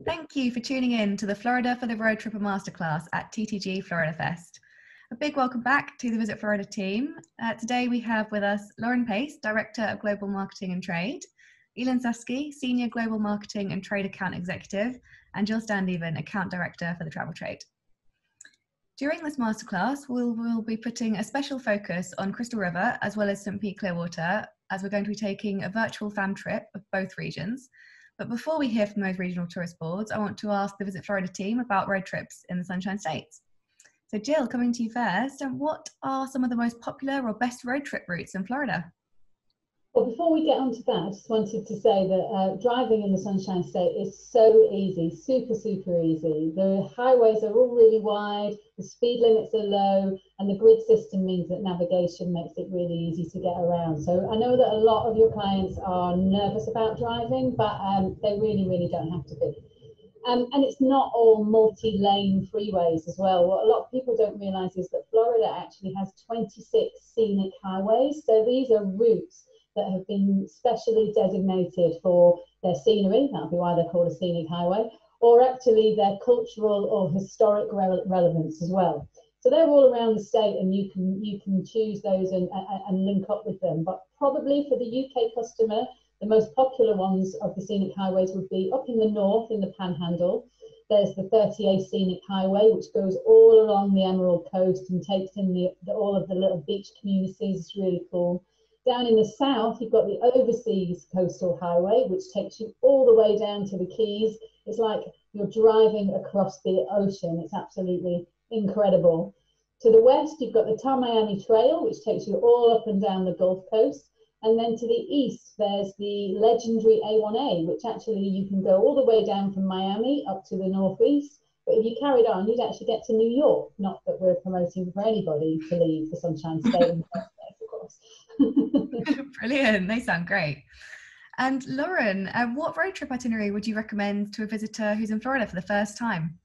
Thank you for tuning in to the Florida for the Road Tripper Masterclass at TTG Florida Fest. A big welcome back to the Visit Florida team. Today we have with us Lauren Pace, Director of Global Marketing and Trade, Elin Susky, Senior Global Marketing and Trade Account Executive, and Jill Standeven, Account Director for the Travel Trade. During this masterclass, we'll be putting a special focus on Crystal River as well as St. Pete Clearwater, as we're going to be taking a virtual fam trip of both regions. But before we hear from those regional tourist boards, I want to ask the Visit Florida team about road trips in the Sunshine States. So Jill, coming to you first, what are some of the most popular or best road trip routes in Florida? Well, before we get on to that, I just wanted to say that driving in the Sunshine State is so easy, super easy. The highways are all really wide, the speed limits are low, and the grid system means that navigation makes it really easy to get around. So I know that a lot of your clients are nervous about driving, but they really don't have to be. And it's not all multi-lane freeways as well. What a lot of people don't realise is that Florida actually has 26 scenic highways. So these are routes that have been specially designated for their scenery, that'll be why they're called a scenic highway, or actually their cultural or historic relevance as well. So they're all around the state, and you can choose those and link up with them. But probably for the UK customer, the most popular ones of the scenic highways would be up in the north in the Panhandle. There's the 30A Scenic Highway, which goes all along the Emerald Coast and takes in all of the little beach communities. It's really cool. Down in the south, you've got the Overseas Coastal Highway, which takes you all the way down to the Keys. It's like you're driving across the ocean. It's absolutely incredible. To the west, you've got the Miami Trail, which takes you all up and down the Gulf Coast. And then to the east, there's the legendary A1A, which actually you can go all the way down from Miami up to the northeast. But if you carried on, you'd actually get to New York. Not that we're promoting for anybody to leave the Sunshine State in the first place, of course. Brilliant, they sound great. And Lauren, what road trip itinerary would you recommend to a visitor who's in Florida for the first time?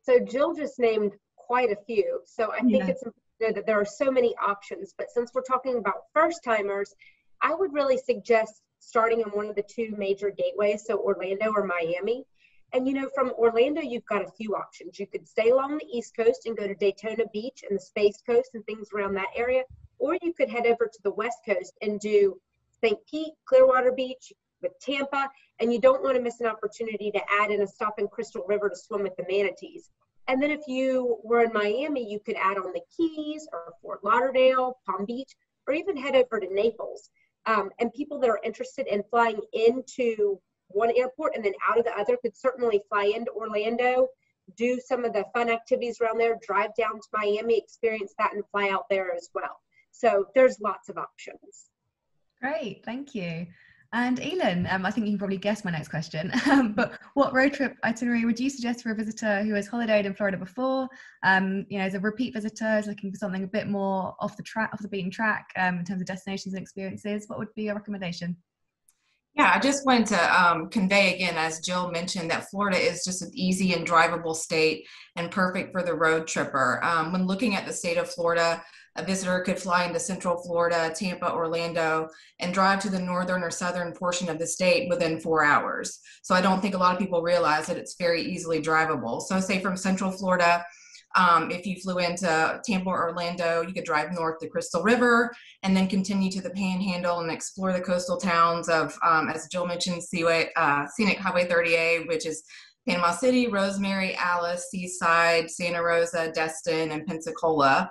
So Jill just named quite a few. So I think it's important to know that there are so many options. But since we're talking about first timers, I would really suggest starting on one of the two major gateways, so Orlando or Miami. And you know, from Orlando, you've got a few options. You could stay along the East Coast and go to Daytona Beach and the Space Coast and things around that area. Or you could head over to the West Coast and do St. Pete, Clearwater Beach with Tampa. And you don't want to miss an opportunity to add in a stop in Crystal River to swim with the manatees. And then if you were in Miami, you could add on the Keys or Fort Lauderdale, Palm Beach, or even head over to Naples. And people that are interested in flying into one airport and then out of the other could certainly fly into Orlando, do some of the fun activities around there, drive down to Miami, experience that, and fly out there as well. So there's lots of options. Great, thank you. And Elin, I think you can probably guess my next question, but what road trip itinerary would you suggest for a visitor who has holidayed in Florida before, as a repeat visitor, is looking for something a bit more off the beaten track in terms of destinations and experiences? What would be your recommendation? Yeah, I just wanted to convey again, as Jill mentioned, that Florida is just an easy and drivable state and perfect for the road tripper. When looking at the state of Florida, a visitor could fly into Central Florida, Tampa, Orlando, and drive to the northern or southern portion of the state within 4 hours. So I don't think a lot of people realize that it's very easily drivable. So say from Central Florida, if you flew into Tampa or Orlando, you could drive north to Crystal River and then continue to the Panhandle and explore the coastal towns of, as Jill mentioned, Scenic Highway 30A, which is Panama City, Rosemary, Alice, Seaside, Santa Rosa, Destin, and Pensacola.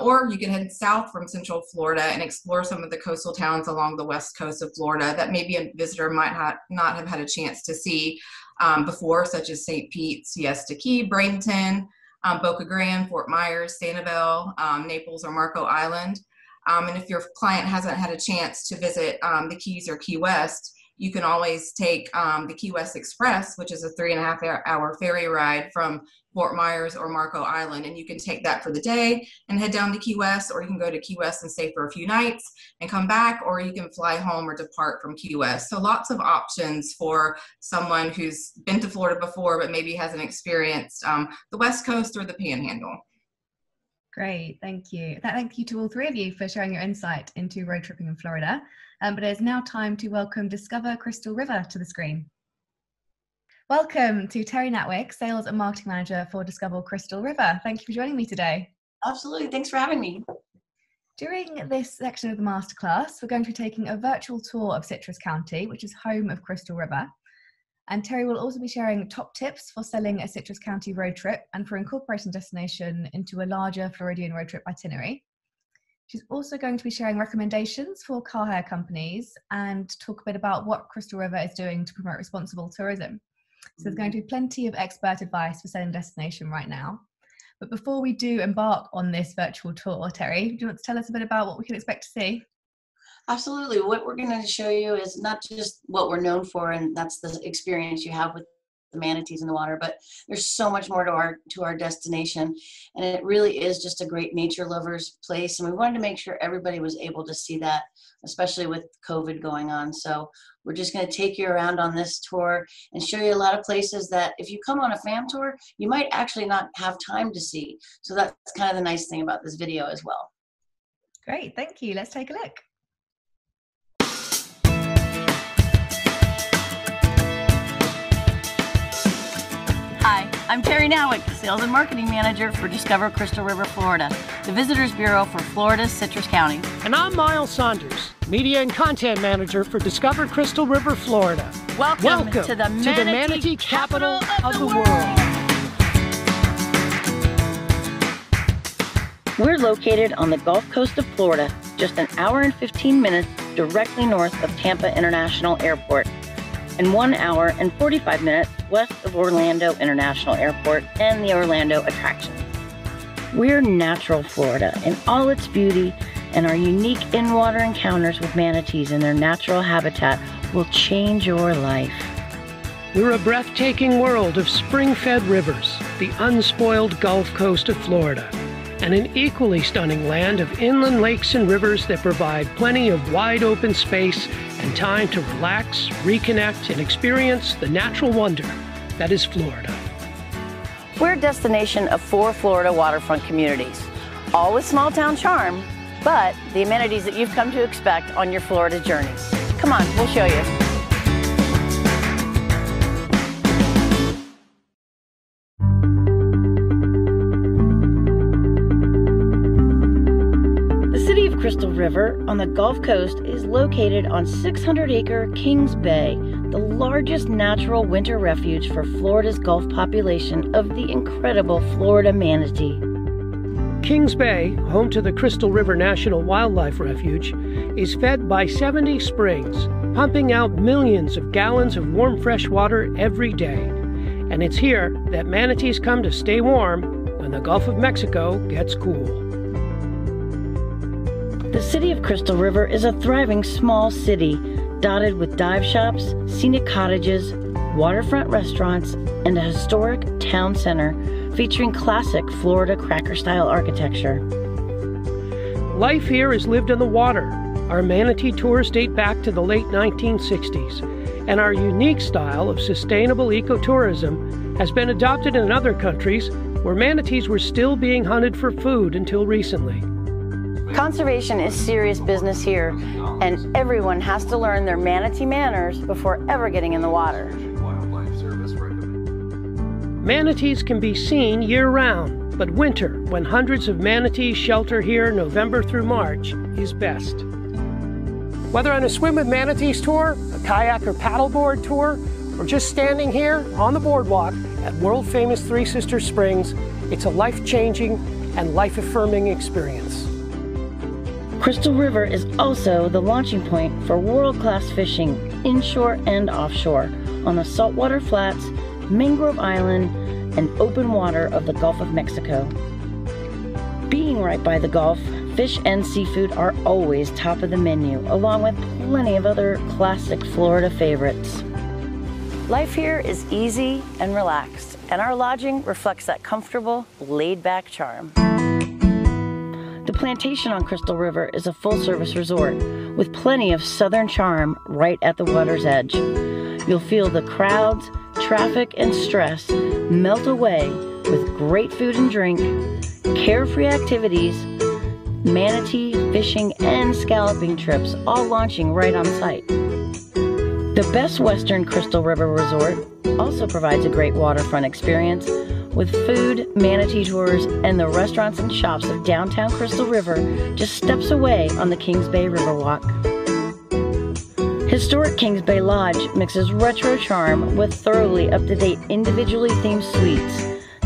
Or you can head south from Central Florida and explore some of the coastal towns along the west coast of Florida that maybe a visitor might not have had a chance to see before, such as St. Pete, Siesta Key, Bradenton, Boca Grande, Fort Myers, Sanibel, Naples, or Marco Island. And if your client hasn't had a chance to visit the Keys or Key West, you can always take the Key West Express, which is a 3.5-hour ferry ride from Fort Myers or Marco Island. And you can take that for the day and head down to Key West, or you can go to Key West and stay for a few nights and come back, or you can fly home or depart from Key West. So lots of options for someone who's been to Florida before, but maybe hasn't experienced the West Coast or the Panhandle. Great, thank you. Thank you to all three of you for sharing your insight into road tripping in Florida. But it is now time to welcome Discover Crystal River to the screen. Welcome to Terry Natwick, Sales and Marketing Manager for Discover Crystal River. Thank you for joining me today. Absolutely. Thanks for having me. During this section of the masterclass, we're going to be taking a virtual tour of Citrus County, which is home of Crystal River. And Terry will also be sharing top tips for selling a Citrus County road trip and for incorporating destination into a larger Floridian road trip itinerary. She's also going to be sharing recommendations for car hire companies and talk a bit about what Crystal River is doing to promote responsible tourism. So there's going to be plenty of expert advice for selling destination right now. But before we do embark on this virtual tour, Terry, do you want to tell us a bit about what we can expect to see? Absolutely. What we're going to show you is not just what we're known for, and that's the experience you have with the manatees in the water, but there's so much more to our destination, and it really is just a great nature lovers place, and we wanted to make sure everybody was able to see that, especially with COVID going on. So we're just going to take you around on this tour and show you a lot of places that if you come on a fam tour, you might actually not have time to see. So that's kind of the nice thing about this video as well. Great, thank you. Let's take a look. Hi, I'm Terry Natwick, Sales and Marketing Manager for Discover Crystal River, Florida, the Visitors Bureau for Florida's Citrus County. And I'm Miles Saunders, Media and Content Manager for Discover Crystal River, Florida. Welcome to the Manatee capital of the world. We're located on the Gulf Coast of Florida, just an hour and 15 minutes directly north of Tampa International Airport, and 1 hour and 45 minutes west of Orlando International Airport and the Orlando attractions. We're natural Florida in all its beauty, and our unique in-water encounters with manatees in their natural habitat will change your life. We're a breathtaking world of spring-fed rivers, the unspoiled Gulf Coast of Florida, and an equally stunning land of inland lakes and rivers that provide plenty of wide open space and time to relax, reconnect, and experience the natural wonder that is Florida. We're a destination of 4 Florida waterfront communities, all with small town charm, but the amenities that you've come to expect on your Florida journeys. Come on, we'll show you. Crystal River on the Gulf Coast is located on 600-acre Kings Bay, the largest natural winter refuge for Florida's Gulf population of the incredible Florida manatee. Kings Bay, home to the Crystal River National Wildlife Refuge, is fed by 70 springs, pumping out millions of gallons of warm fresh water every day. And it's here that manatees come to stay warm when the Gulf of Mexico gets cool. The city of Crystal River is a thriving small city, dotted with dive shops, scenic cottages, waterfront restaurants, and a historic town center featuring classic Florida cracker-style architecture. Life here is lived in the water. Our manatee tours date back to the late 1960s, and our unique style of sustainable ecotourism has been adopted in other countries where manatees were still being hunted for food until recently. Conservation is serious business here, and everyone has to learn their manatee manners before ever getting in the water. Manatees can be seen year-round, but winter, when hundreds of manatees shelter here November through March, is best. Whether on a Swim with Manatees tour, a kayak or paddleboard tour, or just standing here on the boardwalk at world-famous Three Sisters Springs, it's a life-changing and life-affirming experience. Crystal River is also the launching point for world-class fishing, inshore and offshore, on the saltwater flats, Mangrove Island, and open water of the Gulf of Mexico. Being right by the Gulf, fish and seafood are always top of the menu, along with plenty of other classic Florida favorites. Life here is easy and relaxed, and our lodging reflects that comfortable, laid-back charm. The Plantation on Crystal River is a full-service resort with plenty of southern charm right at the water's edge. You'll feel the crowds, traffic, and stress melt away with great food and drink, carefree activities, manatee, fishing, and scalloping trips all launching right on site. The Best Western Crystal River Resort also provides a great waterfront experience with food, manatee tours, and the restaurants and shops of downtown Crystal River just steps away on the Kings Bay Riverwalk. Historic Kings Bay Lodge mixes retro charm with thoroughly up-to-date individually themed suites,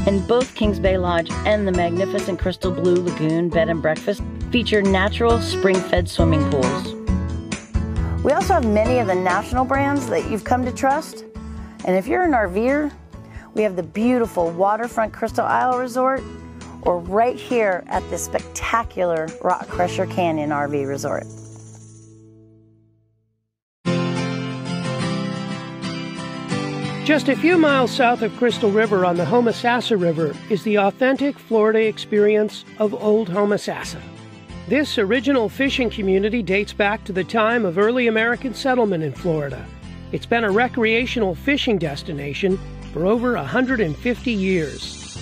and both Kings Bay Lodge and the magnificent Crystal Blue Lagoon Bed and Breakfast feature natural spring-fed swimming pools. We also have many of the national brands that you've come to trust, and if you're an RVer, we have the beautiful waterfront Crystal Isle Resort, or right here at the spectacular Rock Crusher Canyon RV Resort. Just a few miles south of Crystal River on the Homosassa River is the authentic Florida experience of Old Homosassa. This original fishing community dates back to the time of early American settlement in Florida. It's been a recreational fishing destination for over 150 years.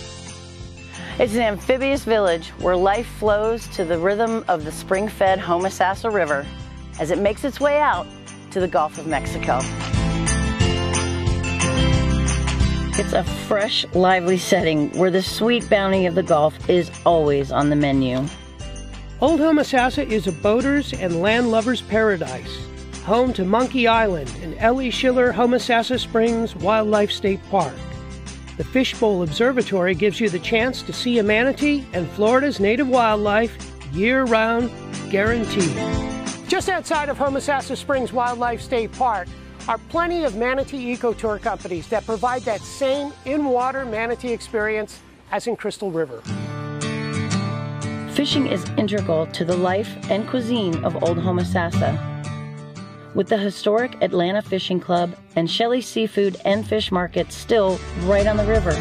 It's an amphibious village where life flows to the rhythm of the spring-fed Homosassa River as it makes its way out to the Gulf of Mexico. It's a fresh, lively setting where the sweet bounty of the Gulf is always on the menu. Old Homosassa is a boater's and land lover's paradise, home to Monkey Island and Ellie Schiller Homosassa Springs Wildlife State Park. The Fishbowl Observatory gives you the chance to see a manatee and Florida's native wildlife year-round, guaranteed. Just outside of Homosassa Springs Wildlife State Park are plenty of manatee eco-tour companies that provide that same in-water manatee experience as in Crystal River. Fishing is integral to the life and cuisine of Old Homosassa. With the historic Atlanta Fishing Club and Shelley Seafood and Fish Market still right on the river.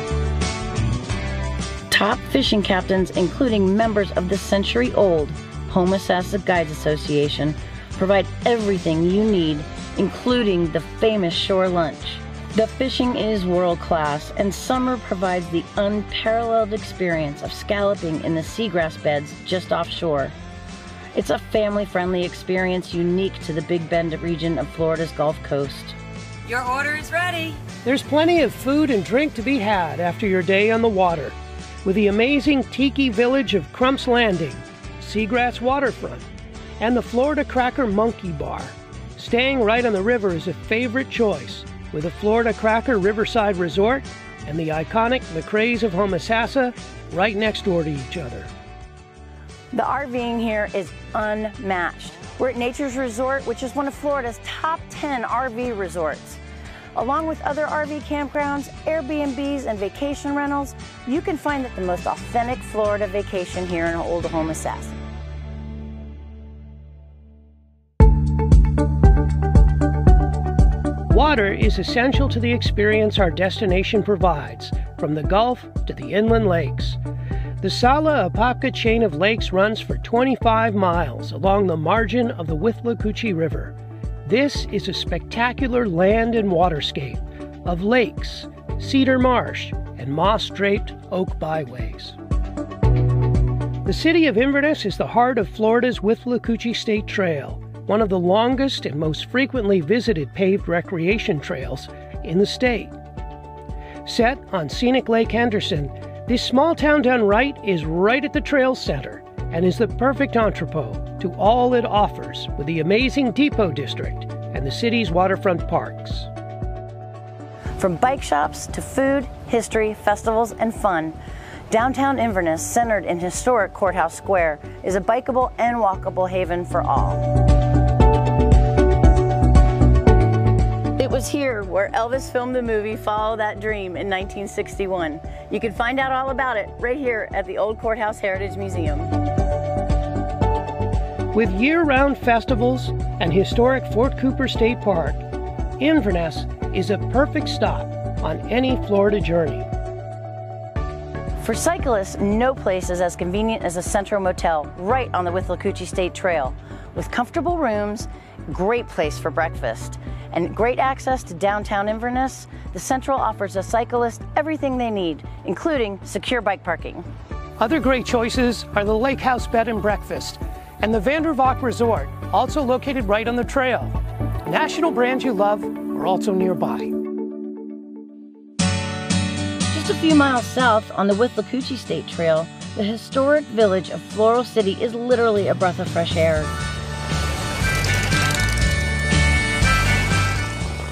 Top fishing captains, including members of the century-old Homosassa Guides Association, provide everything you need, including the famous shore lunch. The fishing is world-class, and summer provides the unparalleled experience of scalloping in the seagrass beds just offshore. It's a family-friendly experience unique to the Big Bend region of Florida's Gulf Coast. Your order is ready. There's plenty of food and drink to be had after your day on the water, with the amazing tiki village of Crump's Landing, Seagrass Waterfront, and the Florida Cracker Monkey Bar. Staying right on the river is a favorite choice, with the Florida Cracker Riverside Resort and the iconic McRae's of Homosassa right next door to each other. The RVing here is unmatched. We're at Nature's Resort, which is one of Florida's top 10 RV resorts. Along with other RV campgrounds, Airbnbs, and vacation rentals, you can find the most authentic Florida vacation here in Old Homosassa. Water is essential to the experience our destination provides, from the Gulf to the inland lakes. The Sala Apopka chain of lakes runs for 25 miles along the margin of the Withlacoochee River. This is a spectacular land and waterscape of lakes, cedar marsh, and moss-draped oak byways. The city of Inverness is the heart of Florida's Withlacoochee State Trail, one of the longest and most frequently visited paved recreation trails in the state. Set on scenic Lake Henderson, this small town done right is right at the trail's center and is the perfect entrepot to all it offers with the amazing Depot District and the city's waterfront parks. From bike shops to food, history, festivals, and fun, downtown Inverness, centered in historic Courthouse Square, is a bikeable and walkable haven for all. It was here where Elvis filmed the movie Follow That Dream in 1961. You can find out all about it right here at the Old Courthouse Heritage Museum. With year-round festivals and historic Fort Cooper State Park, Inverness is a perfect stop on any Florida journey. For cyclists, no place is as convenient as a Centro Motel right on the Withlacoochee State Trail. With comfortable rooms, great place for breakfast, and great access to downtown Inverness, the Central offers a cyclist everything they need, including secure bike parking. Other great choices are the Lake House Bed and Breakfast and the Vandervalk Resort, also located right on the trail. National brands you love are also nearby. Just a few miles south on the Withlacoochee State Trail, the historic village of Floral City is literally a breath of fresh air.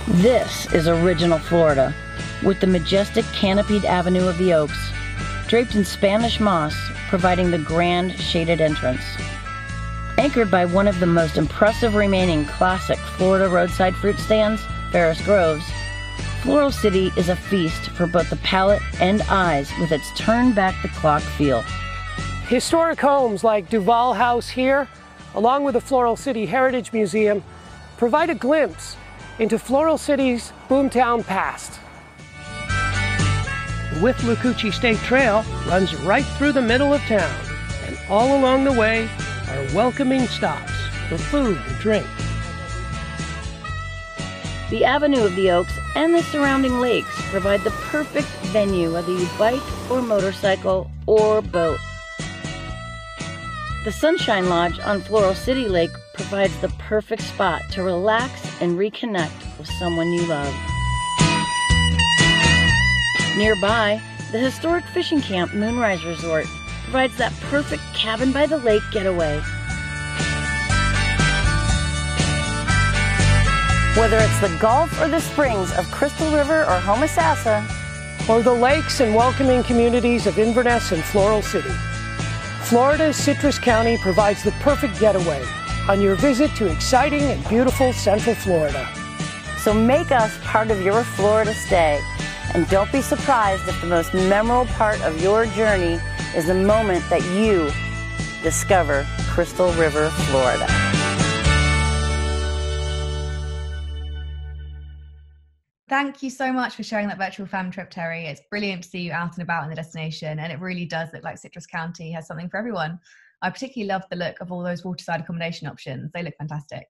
This is original Florida, with the majestic canopied Avenue of the Oaks, draped in Spanish moss, providing the grand shaded entrance. Anchored by one of the most impressive remaining classic Florida roadside fruit stands, Ferris Groves, Floral City is a feast for both the palate and eyes with its turn-back-the-clock feel. Historic homes like Duval House here, along with the Floral City Heritage Museum, provide a glimpse into Floral City's boomtown past. The Withlacoochee State Trail runs right through the middle of town, and all along the way are welcoming stops for food and drink. The Avenue of the Oaks and the surrounding lakes provide the perfect venue whether you bike or motorcycle or boat. The Sunshine Lodge on Floral City Lake provides the perfect spot to relax and reconnect with someone you love. Nearby, the historic fishing camp Moonrise Resort provides that perfect cabin by the lake getaway. Whether it's the Gulf or the springs of Crystal River or Homosassa, or the lakes and welcoming communities of Inverness and Floral City, Florida's Citrus County provides the perfect getaway on your visit to exciting and beautiful Central Florida. so make us part of your Florida stay. And don't be surprised if the most memorable part of your journey is the moment that you discover Crystal River, Florida. Thank you so much for sharing that virtual fam trip, Terry. It's brilliant to see you out and about in the destination, and it really does look like Citrus County has something for everyone. I particularly love the look of all those waterside accommodation options. They look fantastic.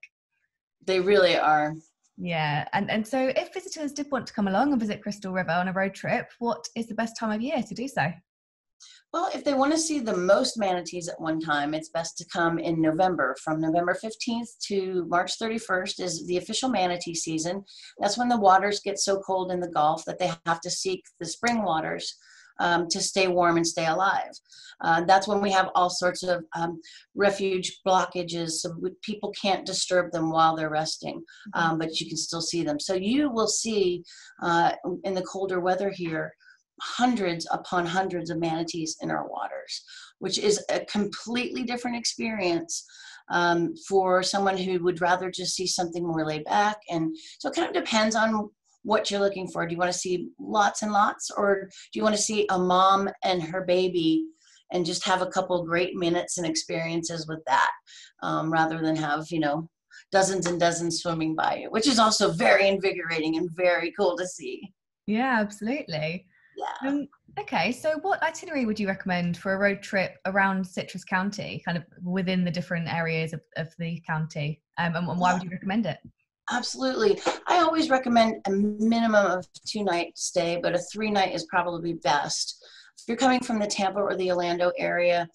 They really are. Yeah, and so if visitors did want to come along and visit Crystal River on a road trip, what is the best time of year to do so? Well, if they want to see the most manatees at one time, it's best to come in November. From November 15th to March 31st is the official manatee season. That's when the waters get so cold in the Gulf that they have to seek the spring waters to stay warm and stay alive. That's when we have all sorts of refuge blockages, so people can't disturb them while they're resting, but you can still see them. So you will see in the colder weather here, hundreds upon hundreds of manatees in our waters, which is a completely different experience for someone who would rather just see something more laid back. And so it kind of depends on what you're looking for. Do you want to see lots and lots, or do you want to see a mom and her baby and just have a couple great minutes and experiences with that, rather than have, you know, dozens and dozens swimming by you, which is also very invigorating and very cool to see. Yeah, absolutely. Yeah. Okay, so what itinerary would you recommend for a road trip around Citrus County, kind of within the different areas of the county, and why would you recommend it? Absolutely. I always recommend a minimum of 2-night stay, but a 3-night is probably best. If you're coming from the Tampa or the Orlando area,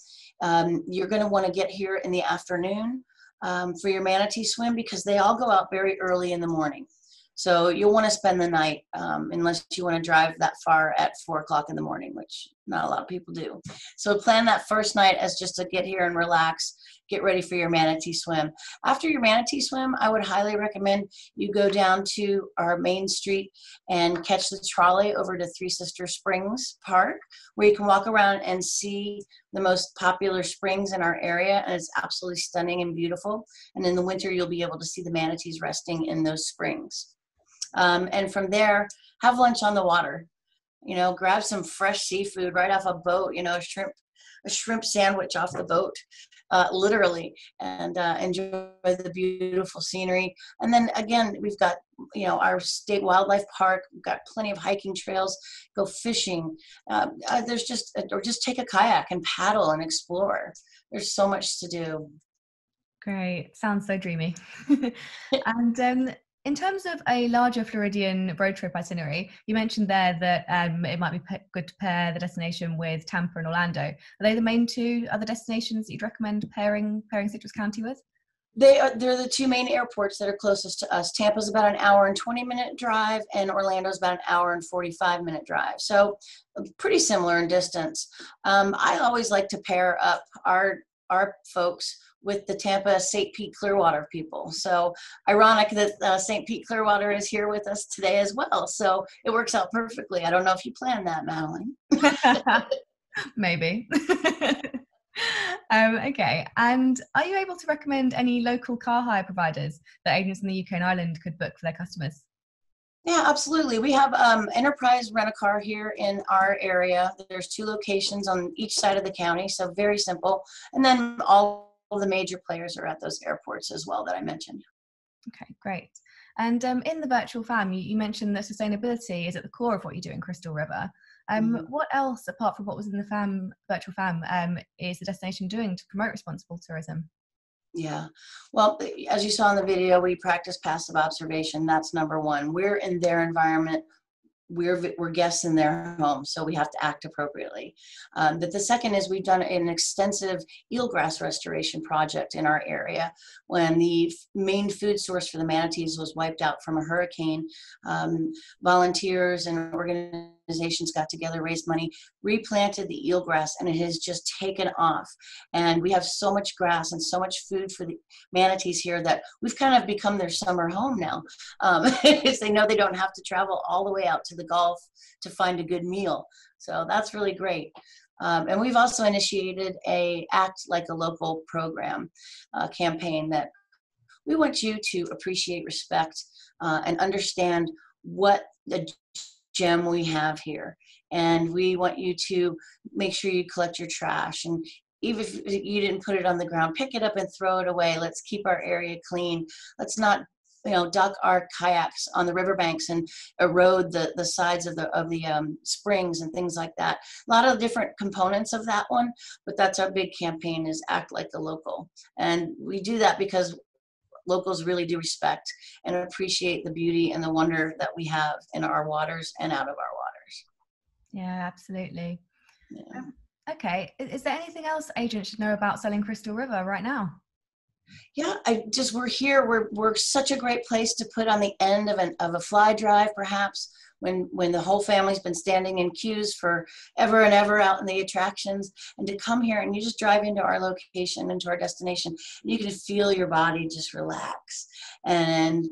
you're going to want to get here in the afternoon for your manatee swim, because they all go out very early in the morning. So you'll want to spend the night, unless you want to drive that far at 4 o'clock in the morning, which not a lot of people do. So plan that first night as just to get here and relax, get ready for your manatee swim. After your manatee swim, I would highly recommend you go down to our main street and catch the trolley over to Three Sister Springs Park, where you can walk around and see the most popular springs in our area. And it's absolutely stunning and beautiful. And in the winter, you'll be able to see the manatees resting in those springs. And from there, have lunch on the water. You know, grab some fresh seafood right off a boat, you know, a shrimp sandwich off the boat, literally, and enjoy the beautiful scenery. And then again, we've got, you know, our state wildlife park. We've got plenty of hiking trails. Go fishing. There's just, or just take a kayak and paddle and explore. There's so much to do. Great. Sounds so dreamy. And in terms of a larger Floridian road trip itinerary, you mentioned there that it might be good to pair the destination with Tampa and Orlando. Are they the main two other destinations that you'd recommend pairing Citrus County with? They're the two main airports that are closest to us. Tampa's about an hour and 20-minute drive, and Orlando's about an hour and 45-minute drive. So pretty similar in distance. I always like to pair up our folks with the Tampa St. Pete Clearwater people. So ironic that St. Pete Clearwater is here with us today as well. So it works out perfectly. I don't know if you planned that, Madeline. Maybe. Okay, and are you able to recommend any local car hire providers that agents in the UK and Ireland could book for their customers? Yeah, absolutely. We have Enterprise Rent-A-Car here in our area. There's 2 locations on each side of the county, so very simple. And then all of the major players are at those airports as well that I mentioned. Okay, great. And in the virtual fam, you mentioned that sustainability is at the core of what you do in Crystal River. What else, apart from what was in the virtual fam, is the destination doing to promote responsible tourism? Yeah, well, as you saw in the video, we practice passive observation. That's number one. We're in their environment. We're guests in their home, so we have to act appropriately. But the second is we've done an extensive eelgrass restoration project in our area. When the main food source for the manatees was wiped out from a hurricane, volunteers and organizations got together, raised money, replanted the eelgrass, and it has just taken off. And we have so much grass and so much food for the manatees here that we've kind of become their summer home now. Because they know they don't have to travel all the way out to the Gulf to find a good meal. So that's really great. And we've also initiated a Act Like a Local program campaign that we want you to appreciate, respect, and understand what the gem we have here. And we want you to make sure you collect your trash. And even if you didn't put it on the ground, pick it up and throw it away. Let's keep our area clean. Let's not dock our kayaks on the riverbanks and erode the sides of the springs and things like that. A lot of different components of that one, but that's our big campaign, is Act Like a Local. And we do that because locals really do respect and appreciate the beauty and the wonder that we have in our waters and out of our waters. Yeah, absolutely. Yeah. Okay, is there anything else agents should know about selling Crystal River right now? Yeah, we're here. We're such a great place to put on the end of a fly drive, perhaps, when the whole family's been standing in queues for ever and ever out in the attractions, and to come here and you just drive into our location, into our destination, and you can feel your body just relax. And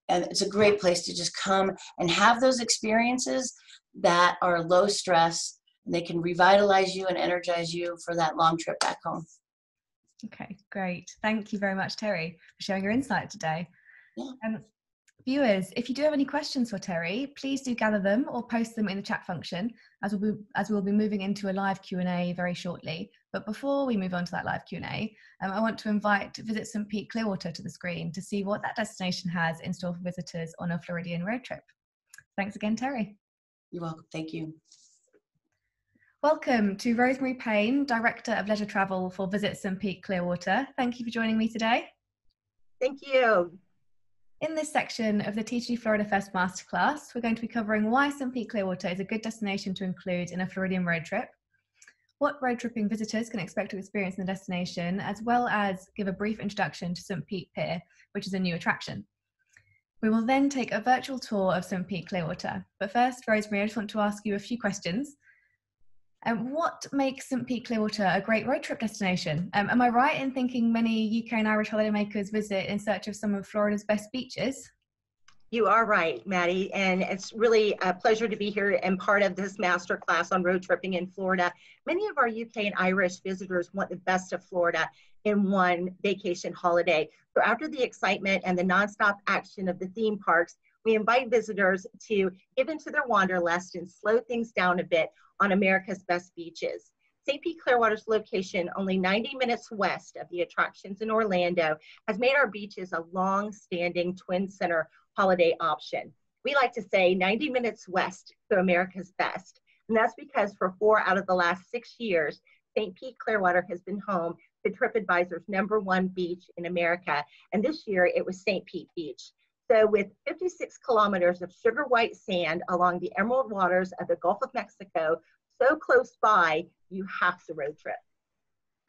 it's a great place to just come and have those experiences that are low stress, and they can revitalize you and energize you for that long trip back home. Okay, great. Thank you very much, Terry, for sharing your insight today. Yeah. Viewers, if you do have any questions for Terry, please do gather them or post them in the chat function, as we'll be moving into a live Q&A very shortly. But before we move on to that live Q&A, I want to invite Visit St. Pete Clearwater to the screen to see what that destination has in store for visitors on a Floridian road trip. Thanks again, Terry. You're welcome. Thank you. Welcome to Rosemary Payne, Director of Leisure Travel for Visit St. Pete Clearwater. Thank you for joining me today. Thank you. In this section of the TTG Florida Fest Masterclass, we're going to be covering why St. Pete Clearwater is a good destination to include in a Floridian road trip, what road tripping visitors can expect to experience in the destination, as well as give a brief introduction to St. Pete Pier, which is a new attraction. We will then take a virtual tour of St. Pete Clearwater. But first, Rosemary, I just want to ask you a few questions. What makes St. Pete Clearwater a great road trip destination? Am I right in thinking many UK and Irish holidaymakers visit in search of some of Florida's best beaches? You are right, Maddie, and it's really a pleasure to be here and part of this masterclass on road tripping in Florida. Many of our UK and Irish visitors want the best of Florida in one vacation holiday. So after the excitement and the nonstop action of the theme parks, we invite visitors to get into their wanderlust and slow things down a bit on America's best beaches. St. Pete Clearwater's location, only 90 minutes west of the attractions in Orlando, has made our beaches a long-standing twin center holiday option. We like to say 90 minutes west to America's best. And that's because for 4 out of the last 6 years, St. Pete Clearwater has been home to TripAdvisor's #1 beach in America. And this year it was St. Pete Beach. So with 56 kilometers of sugar white sand along the emerald waters of the Gulf of Mexico, so close by, you have to road trip.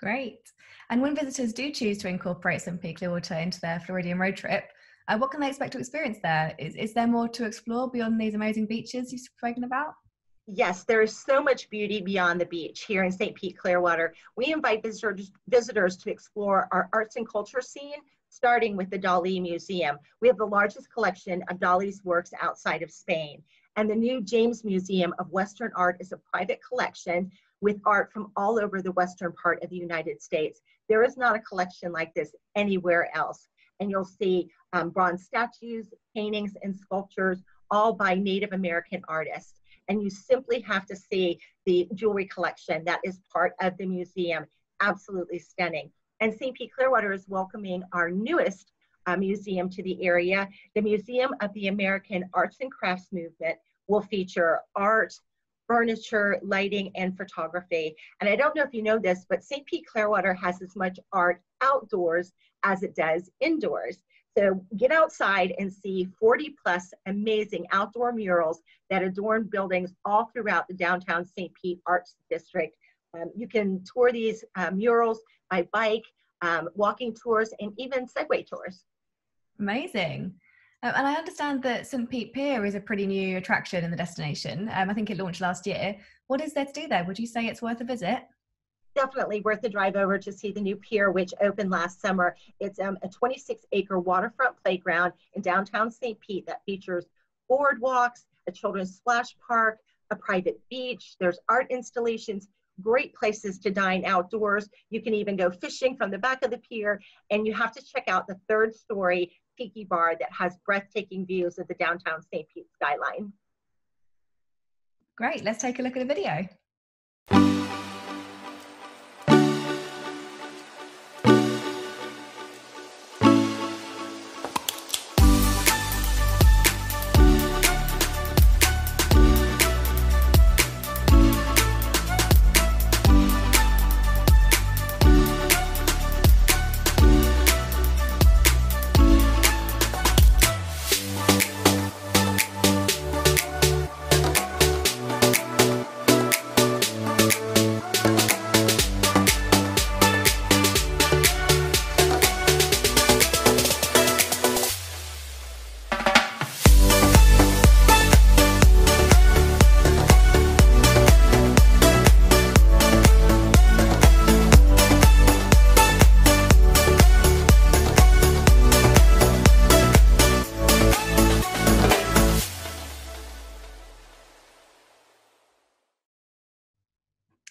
Great. And when visitors do choose to incorporate St. Pete Clearwater into their Floridian road trip, what can they expect to experience there? Is there more to explore beyond these amazing beaches you've spoken about? Yes, there is so much beauty beyond the beach here in St. Pete Clearwater. We invite visitors to explore our arts and culture scene, starting with the Dalí Museum. We have the largest collection of Dalí's works outside of Spain. And the new James Museum of Western Art is a private collection with art from all over the western part of the United States. There is not a collection like this anywhere else. And you'll see bronze statues, paintings, and sculptures, all by Native American artists. And you simply have to see the jewelry collection that is part of the museum. Absolutely stunning. And St. Pete Clearwater is welcoming our newest museum to the area. The Museum of the American Arts and Crafts Movement will feature art, furniture, lighting, and photography. And I don't know if you know this, but St. Pete Clearwater has as much art outdoors as it does indoors. So get outside and see 40 plus amazing outdoor murals that adorn buildings all throughout the downtown St. Pete Arts District. You can tour these murals by bike, walking tours, and even Segway tours. Amazing. And I understand that St. Pete Pier is a pretty new attraction in the destination. I think it launched last year. What is there to do there? Would you say it's worth a visit? Definitely worth a drive over to see the new pier, which opened last summer. It's a 26-acre waterfront playground in downtown St. Pete that features boardwalks, a children's splash park, a private beach. There's art installations, great places to dine outdoors. You can even go fishing from the back of the pier, and you have to check out the third-story tiki bar that has breathtaking views of the downtown St. Pete skyline. Great, let's take a look at a video.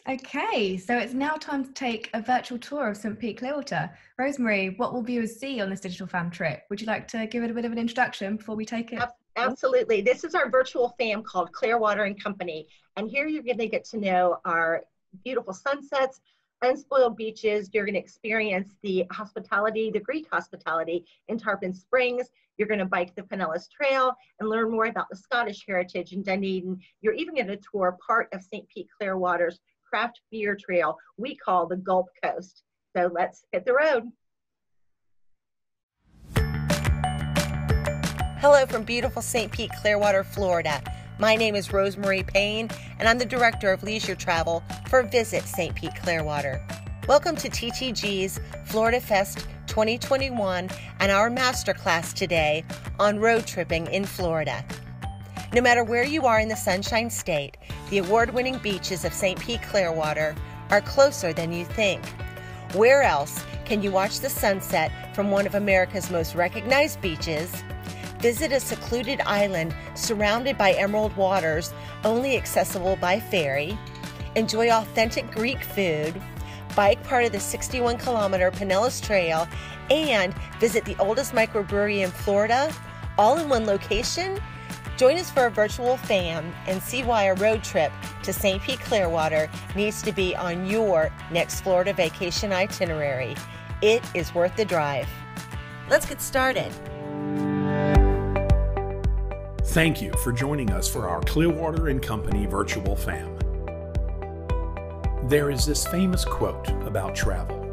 Okay, so it's now time to take a virtual tour of St. Pete Clearwater. Rosemary, what will viewers see on this digital fam trip? Would you like to give it a bit of an introduction before we take it? Absolutely. This is our virtual fam called Clearwater and Company. And here you're going to get to know our beautiful sunsets, unspoiled beaches. You're going to experience the hospitality, the Greek hospitality in Tarpon Springs. You're going to bike the Pinellas Trail and learn more about the Scottish heritage in Dunedin. You're even going to tour part of St. Pete Clearwater's craft beer trail we call the Gulf Coast. So let's hit the road. Hello from beautiful St. Pete Clearwater, Florida. My name is Rosemary Payne, and I'm the Director of Leisure Travel for Visit St. Pete Clearwater. Welcome to TTG's Florida Fest 2021 and our masterclass today on road tripping in Florida. No matter where you are in the Sunshine State, the award-winning beaches of St. Pete Clearwater are closer than you think. Where else can you watch the sunset from one of America's most recognized beaches, visit a secluded island surrounded by emerald waters only accessible by ferry, enjoy authentic Greek food, bike part of the 61-kilometer Pinellas Trail, and visit the oldest microbrewery in Florida, all in one location? Join us for a virtual fam and see why a road trip to St. Pete Clearwater needs to be on your next Florida vacation itinerary. It is worth the drive. Let's get started. Thank you for joining us for our Clearwater and Company virtual fam. There is this famous quote about travel.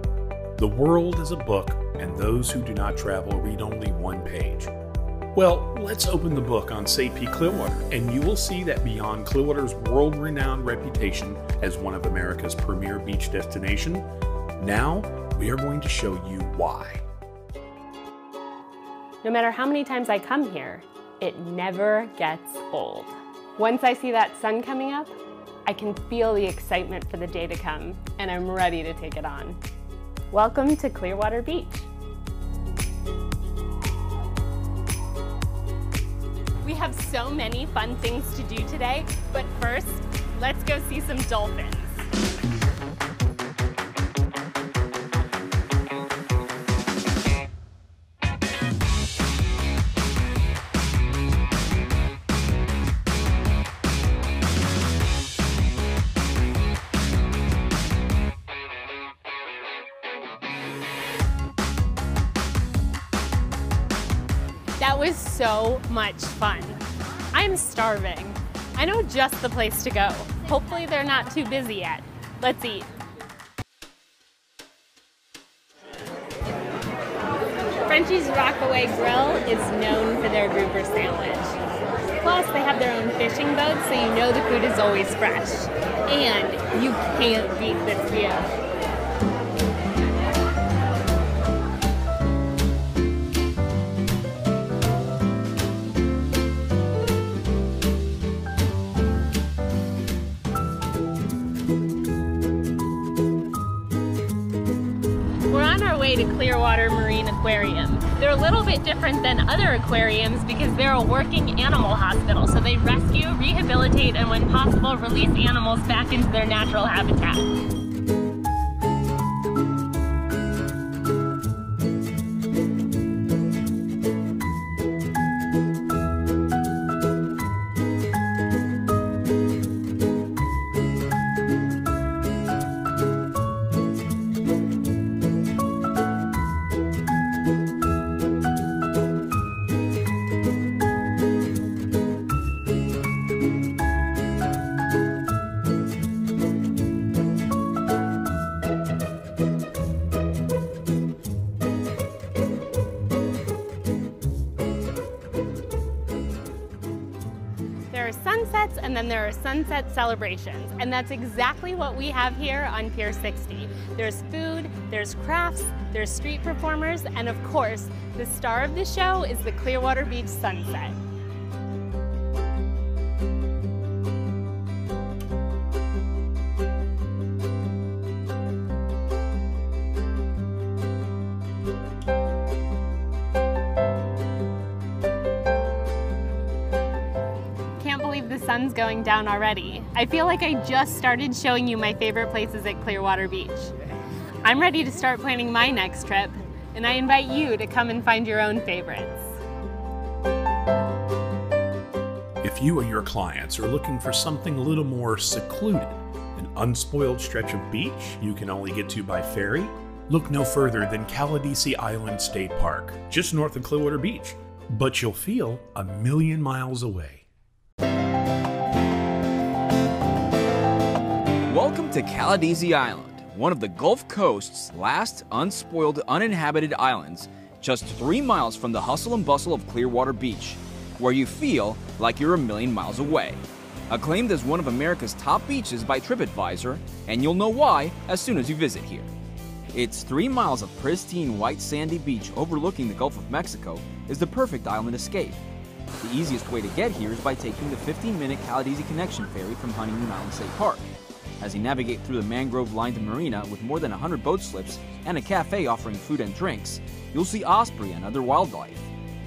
The world is a book, and those who do not travel read only one page. Well, let's open the book on St. Pete Clearwater, and you will see that beyond Clearwater's world-renowned reputation as one of America's premier beach destination, Now, we are going to show you why. No matter how many times I come here, it never gets old. Once I see that sun coming up, I can feel the excitement for the day to come, and I'm ready to take it on. Welcome to Clearwater Beach. We have so many fun things to do today, but first, let's go see some dolphins. That was so much fun. I'm starving. I know just the place to go. Hopefully they're not too busy yet. Let's eat. Frenchie's Rockaway Grill is known for their grouper sandwich. Plus, they have their own fishing boats, so you know the food is always fresh. And you can't beat this view. To Clearwater Marine Aquarium. They're a little bit different than other aquariums because they're a working animal hospital, so they rescue, rehabilitate, and when possible, release animals back into their natural habitat. Sunsets, and then there are sunset celebrations, and that's exactly what we have here on Pier 60. There's food, there's crafts, there's street performers, and of course, the star of the show is the Clearwater Beach sunset. The sun's going down already. I feel like I just started showing you my favorite places at Clearwater Beach. I'm ready to start planning my next trip, and I invite you to come and find your own favorites. If you or your clients are looking for something a little more secluded, an unspoiled stretch of beach you can only get to by ferry, look no further than Caladesi Island State Park, just north of Clearwater Beach. But you'll feel 1,000,000 miles away. Welcome to Caladesi Island, one of the Gulf Coast's last unspoiled, uninhabited islands, just 3 miles from the hustle and bustle of Clearwater Beach, where you feel like you're 1,000,000 miles away. Acclaimed as one of America's top beaches by TripAdvisor, and you'll know why as soon as you visit here. Its 3 miles of pristine white sandy beach overlooking the Gulf of Mexico is the perfect island escape. The easiest way to get here is by taking the 15-minute Caladesi Connection ferry from Honeymoon Island State Park. As you navigate through the mangrove-lined marina with more than 100 boat slips and a cafe offering food and drinks, you'll see osprey and other wildlife,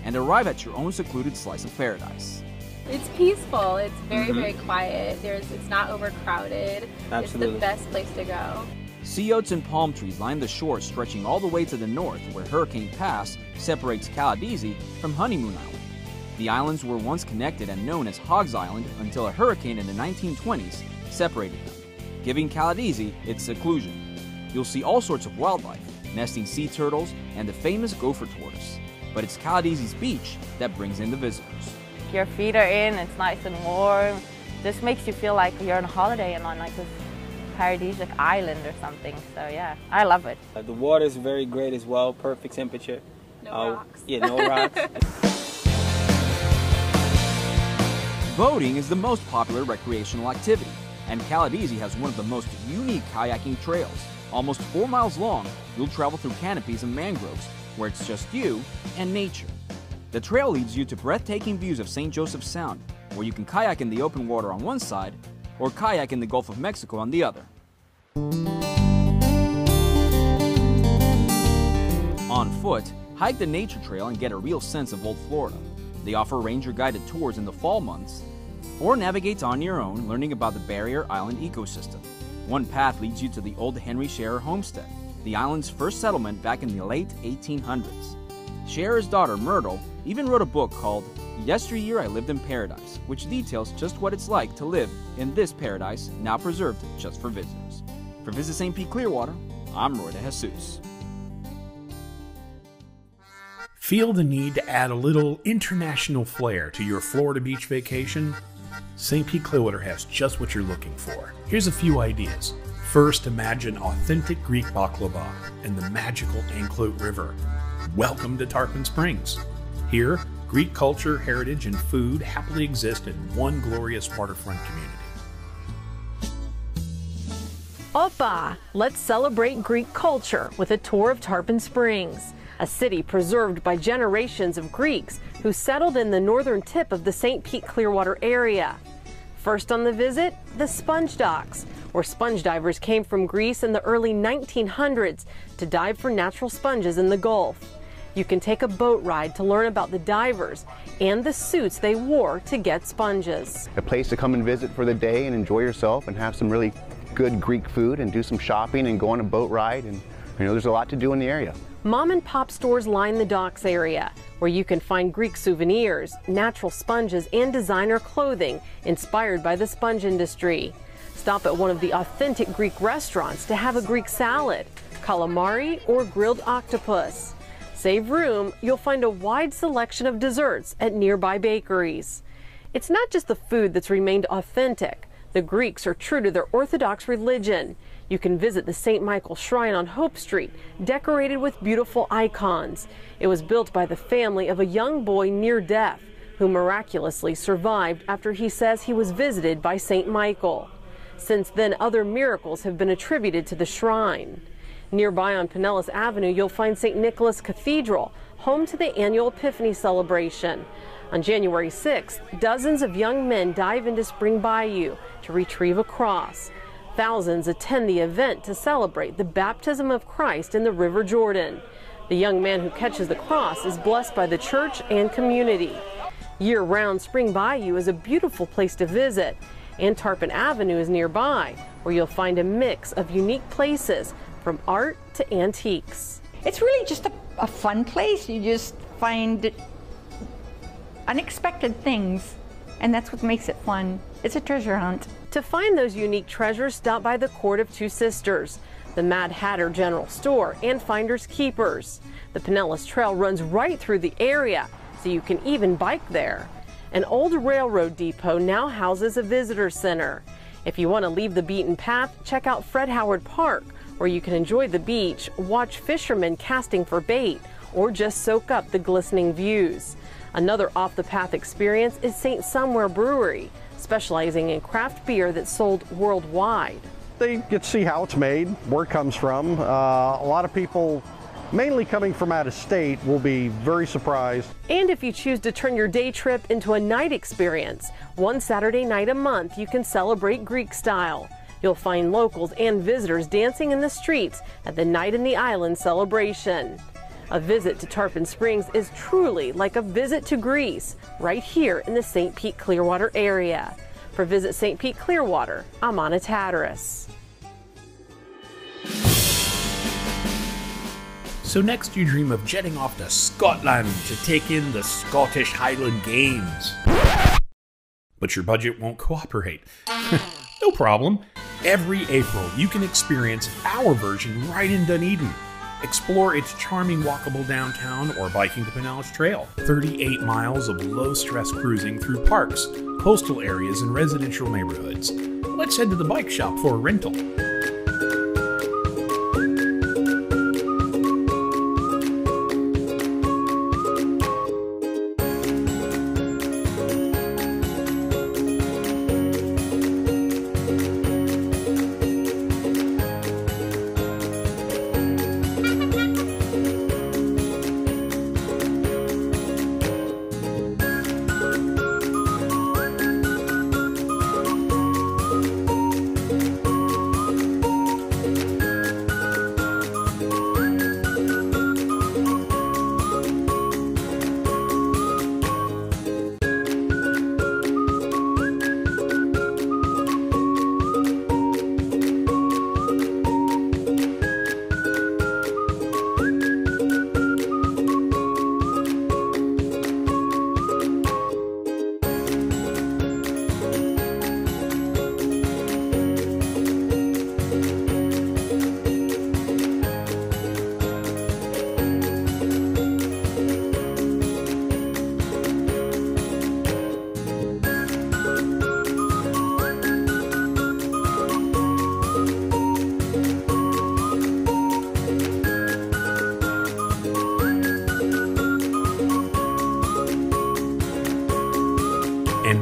and arrive at your own secluded slice of paradise. It's peaceful. It's very, very quiet. It's not overcrowded. Absolutely. It's the best place to go. Sea oats and palm trees line the shore stretching all the way to the north where Hurricane Pass separates Caladesi from Honeymoon Island. The islands were once connected and known as Hogs Island until a hurricane in the 1920s separated them, giving Caladesi its seclusion. You'll see all sorts of wildlife, nesting sea turtles and the famous gopher tortoise. But it's Caladesi's beach that brings in the visitors. Your feet are in, it's nice and warm. This makes you feel like you're on a holiday and on like this paradisiac island or something. So yeah, I love it. The water is very great as well, perfect temperature. No rocks. Yeah, no rocks. Boating is the most popular recreational activity, And Caladesi has one of the most unique kayaking trails. Almost 4 miles long, you'll travel through canopies and mangroves, where it's just you and nature. The trail leads you to breathtaking views of St. Joseph's Sound, where you can kayak in the open water on one side, or kayak in the Gulf of Mexico on the other. On foot, hike the nature trail and get a real sense of Old Florida. They offer ranger-guided tours in the fall months, or navigate on your own, learning about the Barrier Island ecosystem. One path leads you to the old Henry Scherer homestead, the island's first settlement back in the late 1800s. Scherer's daughter, Myrtle, even wrote a book called Yesteryear I Lived in Paradise, which details just what it's like to live in this paradise, now preserved just for visitors. For Visit St. Pete Clearwater, I'm Roy de Jesus. Feel the need to add a little international flair to your Florida beach vacation? St. Pete Clearwater has just what you're looking for. Here's a few ideas. First, imagine authentic Greek baklava and the magical Anclote River. Welcome to Tarpon Springs. Here, Greek culture, heritage, and food happily exist in one glorious waterfront community. Oppa! Let's celebrate Greek culture with a tour of Tarpon Springs, a city preserved by generations of Greeks who settled in the northern tip of the St. Pete Clearwater area. First on the visit, the Sponge Docks, where sponge divers came from Greece in the early 1900s to dive for natural sponges in the Gulf. You can take a boat ride to learn about the divers and the suits they wore to get sponges. A place to come and visit for the day and enjoy yourself and have some really good Greek food and do some shopping and go on a boat ride, and there's a lot to do in the area. Mom and pop stores line the docks area, where you can find Greek souvenirs, natural sponges, and designer clothing inspired by the sponge industry. Stop at one of the authentic Greek restaurants to have a Greek salad, calamari, or grilled octopus. Save room, you'll find a wide selection of desserts at nearby bakeries. It's not just the food that's remained authentic. The Greeks are true to their Orthodox religion. You can visit the St. Michael Shrine on Hope Street, decorated with beautiful icons. It was built by the family of a young boy near death, who miraculously survived after he says he was visited by St. Michael. Since then, other miracles have been attributed to the shrine. Nearby on Pinellas Avenue, you'll find St. Nicholas Cathedral, home to the annual Epiphany celebration. On January 6th, dozens of young men dive into Spring Bayou to retrieve a cross. Thousands attend the event to celebrate the baptism of Christ in the River Jordan. The young man who catches the cross is blessed by the church and community. Year-round, Spring Bayou is a beautiful place to visit, and Tarpon Avenue is nearby, where you'll find a mix of unique places from art to antiques. It's really just a fun place. You just find unexpected things, and that's what makes it fun. It's a treasure hunt. To find those unique treasures, stop by the Court of Two Sisters, the Mad Hatter General Store, and Finders Keepers. The Pinellas Trail runs right through the area, so you can even bike there. An old railroad depot now houses a visitor center. If you want to leave the beaten path, check out Fred Howard Park, where you can enjoy the beach, watch fishermen casting for bait, or just soak up the glistening views. Another off-the-path experience is St. Somewhere Brewery, specializing in craft beer that's sold worldwide. They get to see how it's made, where it comes from. A lot of people, mainly coming from out of state, will be very surprised. And if you choose to turn your day trip into a night experience, one Saturday night a month you can celebrate Greek style. You'll find locals and visitors dancing in the streets at the Night in the Island celebration. A visit to Tarpon Springs is truly like a visit to Greece, right here in the St. Pete Clearwater area. For Visit St. Pete Clearwater, I'm Anna Tatteras. So next you dream of jetting off to Scotland to take in the Scottish Highland Games. But your budget won't cooperate. No problem. Every April you can experience our version right in Dunedin. Explore its charming walkable downtown or biking the Pinellas Trail. 38 miles of low-stress cruising through parks, coastal areas, and residential neighborhoods. Let's head to the bike shop for a rental.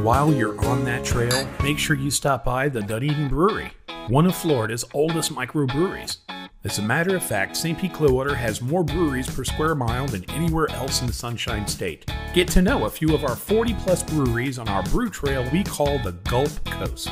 while you're on that trail, make sure you stop by the Dunedin Brewery, one of Florida's oldest microbreweries. As a matter of fact, St. Pete Clearwater has more breweries per square mile than anywhere else in the Sunshine State. Get to know a few of our 40-plus breweries on our brew trail we call the Gulf Coast.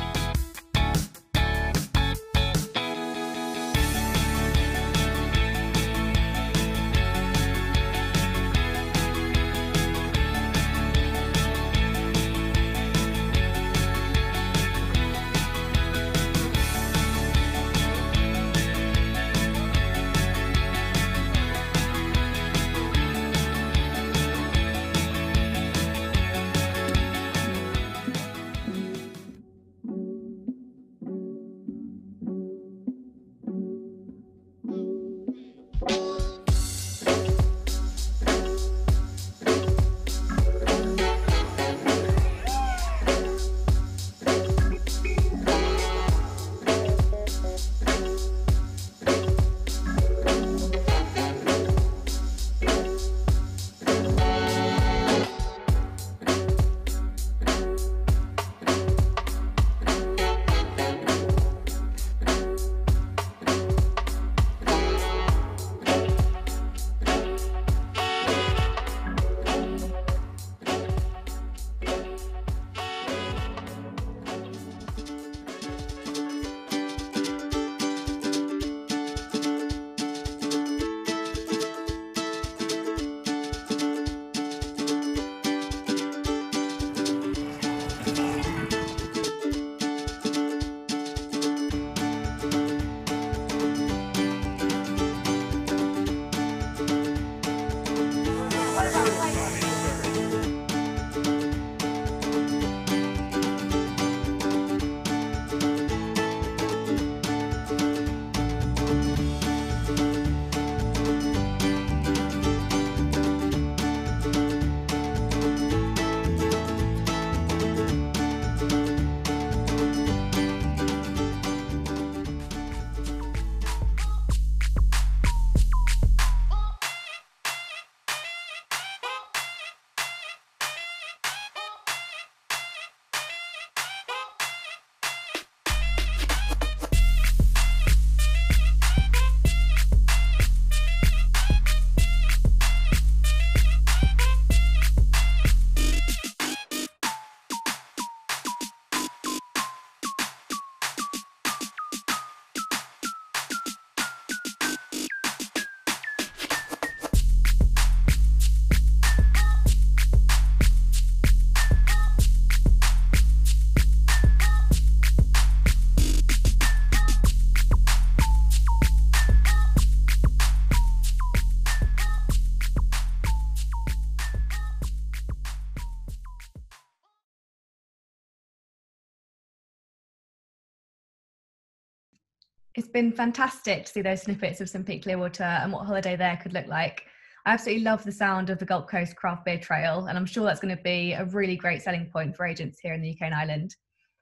It's been fantastic to see those snippets of St. Pete Clearwater and what holiday there could look like. I absolutely love the sound of the Gulf Coast Craft Beer Trail, and I'm sure that's going to be a really great selling point for agents here in the UK and Ireland.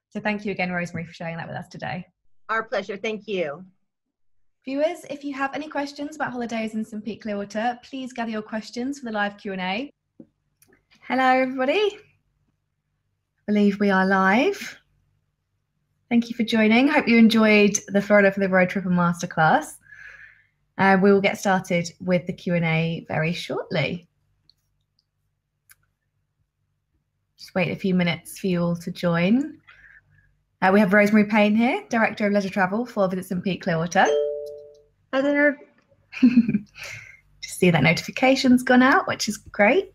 So thank you again, Rosemary, for sharing that with us today. Our pleasure. Thank you. Viewers, if you have any questions about holidays in St. Pete Clearwater, please gather your questions for the live Q&A. Hello, everybody. I believe we are live. Thank you for joining. Hope you enjoyed the Florida for the Road Tripper Masterclass. We will get started with the Q&A very shortly. Just wait a few minutes for you all to join. We have Rosemary Payne here, Director of Leisure Travel for Visit St. Pete Clearwater. Hi there. Just see that notification's gone out, which is great.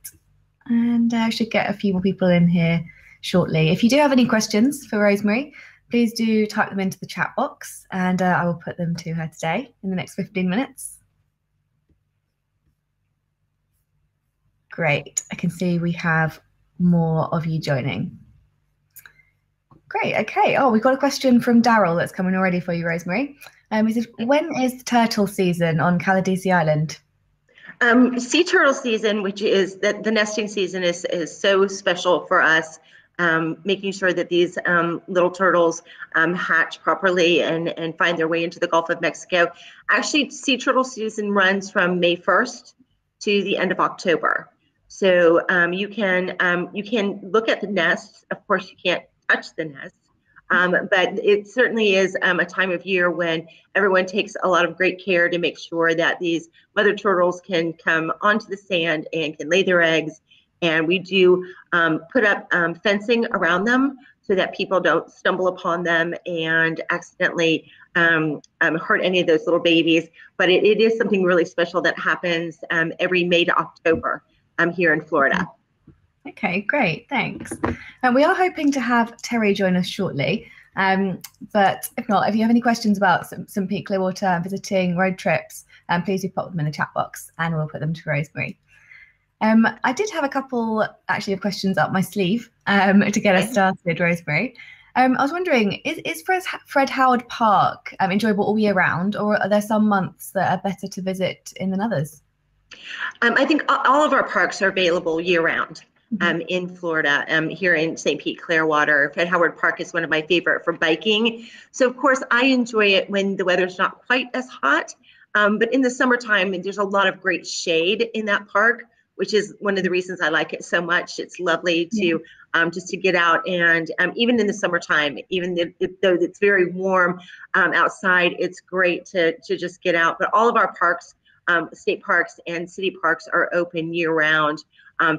And I should get a few more people in here shortly. If you do have any questions for Rosemary, please do type them into the chat box and I will put them to her today in the next 15 minutes. Great, I can see we have more of you joining. Great, okay. Oh, we've got a question from Daryl that's coming already for you, Rosemary. He said, when is the turtle season on Caladesi Island? Sea turtle season, which is the nesting season, is so special for us. Making sure that these little turtles hatch properly and find their way into the Gulf of Mexico. Actually, sea turtle season runs from May 1st to the end of October. So you can look at the nests. Of course, you can't touch the nests, but it certainly is a time of year when everyone takes a lot of great care to make sure that these mother turtles can come onto the sand and can lay their eggs. And we do put up fencing around them so that people don't stumble upon them and accidentally hurt any of those little babies. But it is something really special that happens every May to October here in Florida. Okay, great, thanks. And we are hoping to have Terry join us shortly. But if not, if you have any questions about some Peak Clearwater visiting road trips, please do pop them in the chat box and we'll put them to Rosemary. I did have a couple actually of questions up my sleeve to get us started, Rosemary. I was wondering, is Fred Howard Park enjoyable all year round, or are there some months that are better to visit in than others? I think all of our parks are available year round in Florida, here in St. Pete Clearwater. Fred Howard Park is one of my favorite for biking. So of course I enjoy it when the weather's not quite as hot, but in the summertime there's a lot of great shade in that park, which is one of the reasons I like it so much. It's lovely to just to get out, and even in the summertime, even though it's very warm outside, it's great to just get out. But all of our parks, state parks and city parks, are open year round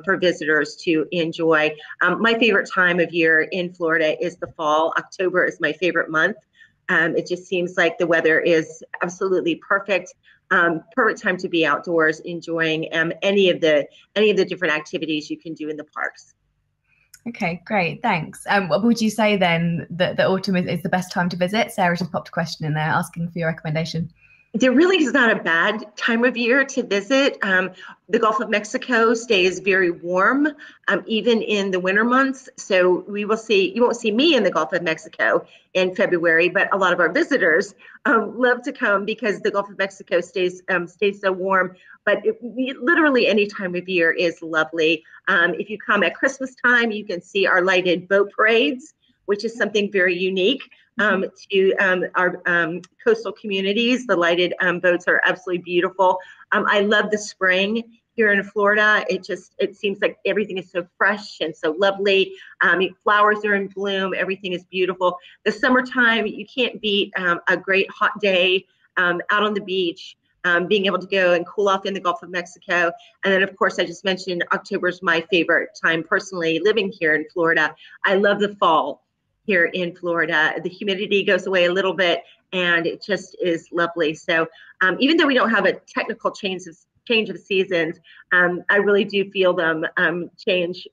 for visitors to enjoy. My favorite time of year in Florida is the fall. October is my favorite month. It just seems like the weather is absolutely perfect. Perfect time to be outdoors enjoying any of the different activities you can do in the parks. Okay, great, thanks. What would you say then that autumn is the best time to visit? Sarah just popped a question in there asking for your recommendation. There really is not a bad time of year to visit. The Gulf of Mexico stays very warm, even in the winter months. So you won't see me in the Gulf of Mexico in February, but a lot of our visitors love to come because the Gulf of Mexico stays so warm. But literally any time of year is lovely. If you come at Christmas time, you can see our lighted boat parades, which is something very unique to our coastal communities. The lighted boats are absolutely beautiful. I love the spring here in Florida. It seems like everything is so fresh and so lovely. Flowers are in bloom. Everything is beautiful. The summertime, you can't beat a great hot day out on the beach, being able to go and cool off in the Gulf of Mexico. And then, of course, I just mentioned October is my favorite time personally living here in Florida. I love the fall here in Florida. The humidity goes away a little bit and it just is lovely. So even though we don't have a technical change of seasons, I really do feel them change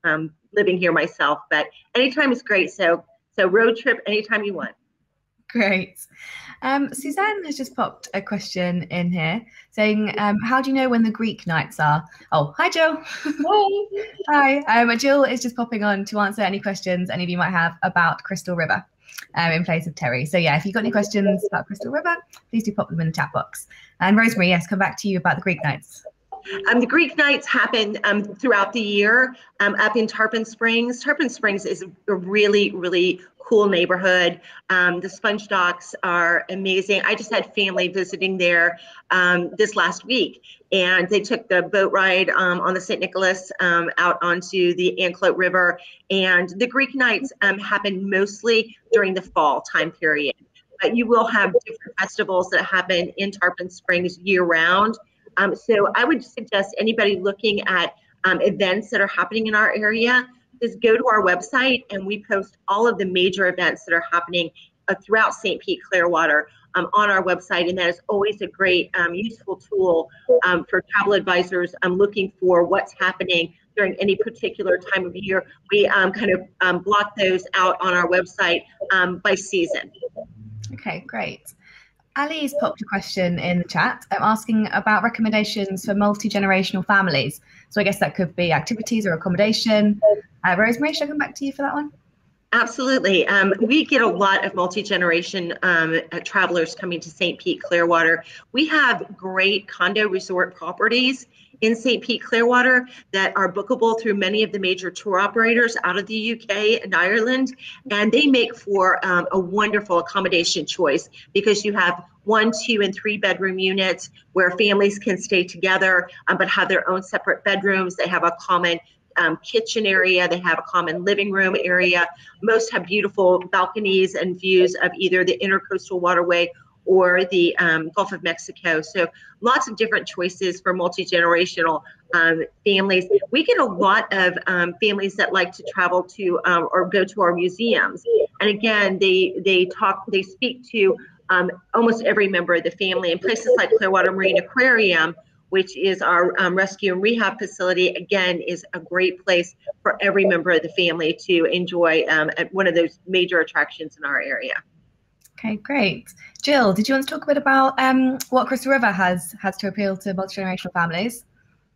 living here myself. But anytime is great. So road trip anytime you want. Great. Suzanne has just popped a question in here saying, how do you know when the Greek nights are? Oh, hi, Jill. Hi. Hi. Jill is just popping on to answer any questions any of you might have about Crystal River in place of Terry. So yeah, if you've got any questions about Crystal River, please do pop them in the chat box. And Rosemary, yes, come back to you about the Greek nights. The Greek nights happen throughout the year up in Tarpon Springs. Tarpon Springs is a really, really cool neighborhood. The sponge docks are amazing. I just had family visiting there this last week, and they took the boat ride on the St. Nicholas out onto the Anclote River. And the Greek nights happen mostly during the fall time period. But you will have different festivals that happen in Tarpon Springs year round. So I would suggest anybody looking at events that are happening in our area, just go to our website and we post all of the major events that are happening throughout St. Pete Clearwater on our website. And that is always a great useful tool for travel advisors looking for what's happening during any particular time of year. We kind of block those out on our website by season. Okay, great. Ali's popped a question in the chat asking about recommendations for multi-generational families. So I guess that could be activities or accommodation. Rosemary, should I come back to you for that one? Absolutely. We get a lot of multi-generation travelers coming to St. Pete Clearwater. We have great condo resort properties in St. Pete Clearwater that are bookable through many of the major tour operators out of the UK and Ireland. And they make for a wonderful accommodation choice because you have 1, 2, and 3 bedroom units where families can stay together, but have their own separate bedrooms. They have a common kitchen area. They have a common living room area. Most have beautiful balconies and views of either the Intercoastal Waterway or the Gulf of Mexico. So lots of different choices for multi-generational families. We get a lot of families that like to travel to or go to our museums. And again, they speak to almost every member of the family. And places like Clearwater Marine Aquarium, which is our rescue and rehab facility, again, is a great place for every member of the family to enjoy at one of those major attractions in our area. Okay, great. Jill, did you want to talk a bit about what Crystal River has to appeal to multi-generational families?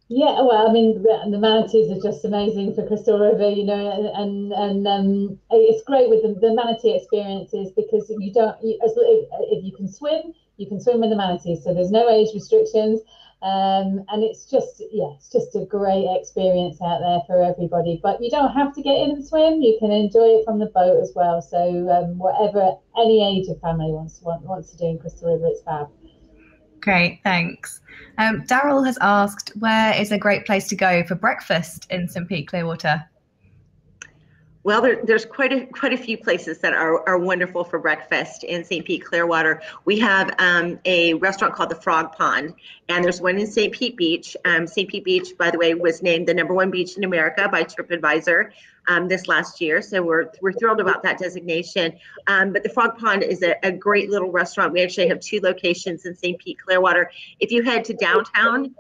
Yeah, well, I mean, the manatees are just amazing for Crystal River, you know, and it's great with the manatee experiences because if you can swim with the manatees, so there's no age restrictions, and it's just a great experience out there for everybody. But you don't have to get in and swim; you can enjoy it from the boat as well. So whatever any age of family wants to do in Crystal River, it's fab. Great, thanks. Daryl has asked, where is a great place to go for breakfast in St. Pete Clearwater? Well, there's quite a few places that are wonderful for breakfast in St. Pete Clearwater. We have a restaurant called the Frog Pond, and there's one in St. Pete Beach. St. Pete Beach, by the way, was named the #1 beach in America by TripAdvisor this last year, so we're thrilled about that designation. But the Frog Pond is a great little restaurant. We actually have 2 locations in St. Pete Clearwater. If you head to downtown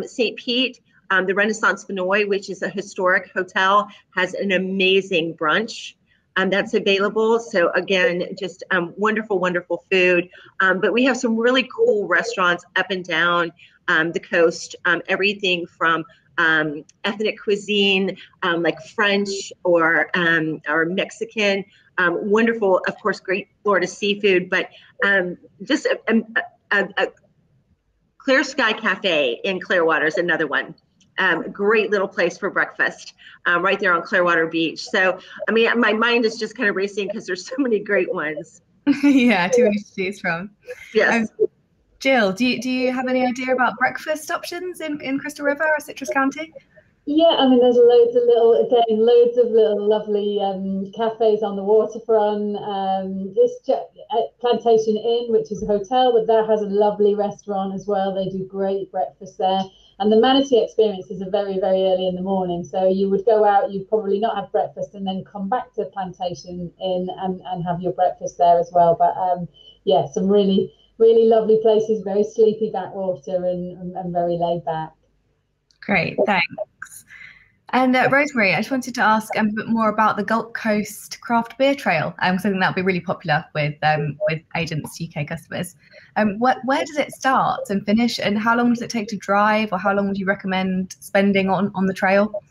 St. Pete, the Renaissance Vinoy, which is a historic hotel, has an amazing brunch that's available. So again, just wonderful, wonderful food. But we have some really cool restaurants up and down the coast, everything from ethnic cuisine, like French or Mexican, wonderful, of course, great Florida seafood, but just a Clear Sky Cafe in Clearwater is another one. Great little place for breakfast right there on Clearwater Beach. So, I mean, my mind is just kind of racing because there's so many great ones. Yeah, too many to choose from. Yes. Jill, do you have any idea about breakfast options in Crystal River or Citrus County? Yeah, I mean, there's loads of little lovely cafes on the waterfront. It's just Plantation Inn, which is a hotel, but that has a lovely restaurant as well. They do great breakfast there. And the manatee experiences are very, very early in the morning. So you would go out, you'd probably not have breakfast and then come back to Plantation Inn and have your breakfast there as well. But yeah, some really, really lovely places, very sleepy backwater and very laid back. Great, thanks. And Rosemary, I just wanted to ask a bit more about the Gulf Coast Craft Beer Trail, something that would be really popular with agents, UK customers. Where does it start and finish, and how long does it take to drive, or how long would you recommend spending on the trail?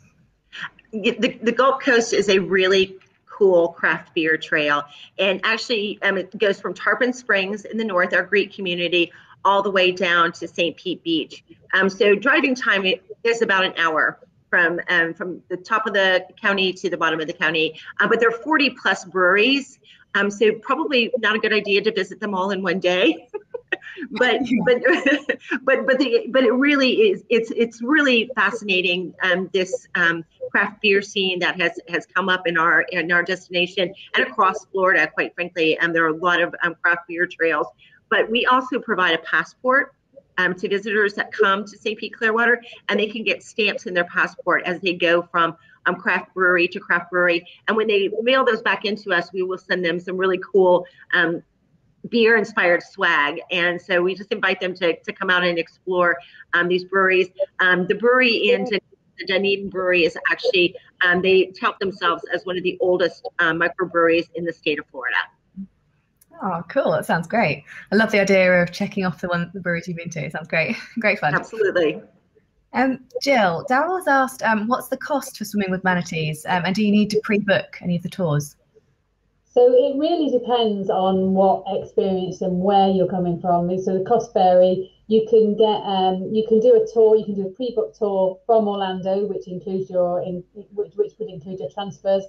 The Gulf Coast is a really cool craft beer trail, and actually it goes from Tarpon Springs in the north, our Greek community, all the way down to St. Pete Beach. So driving time is about an hour from the top of the county to the bottom of the county. But there are 40 plus breweries, so probably not a good idea to visit them all in one day. but it really is. It's really fascinating. This craft beer scene that has come up in our destination and across Florida, quite frankly. There are a lot of craft beer trails. But we also provide a passport to visitors that come to St. Pete Clearwater, and they can get stamps in their passport as they go from craft brewery to craft brewery. And when they mail those back into us, we will send them some really cool beer inspired swag. And so we just invite them to come out and explore these breweries. The brewery in the Dunedin Brewery is actually, they tout themselves as one of the oldest microbreweries in the state of Florida. Oh, cool. That sounds great. I love the idea of checking off the breweries you've been to. It sounds great. Great fun. Absolutely. Jill, Daryl has asked, what's the cost for swimming with manatees, and do you need to pre-book any of the tours? So it really depends on what experience and where you're coming from. So the costs vary. You can do a tour. You can do a pre-booked tour from Orlando, which includes which would include your transfers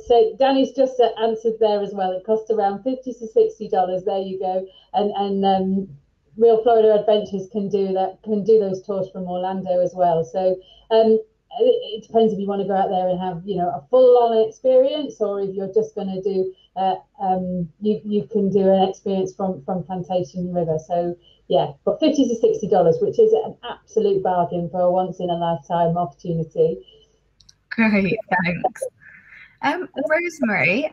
so Danny's just answered there as well. It costs around $50 to $60. There you go. And Real Florida Adventures can do those tours from Orlando as well. So it depends if you want to go out there and have a full-on experience, or if you're just going to do you can do an experience from Plantation River. So yeah, but $50 to $60, which is an absolute bargain for a once-in-a-lifetime opportunity. Great, thanks. Rosemary,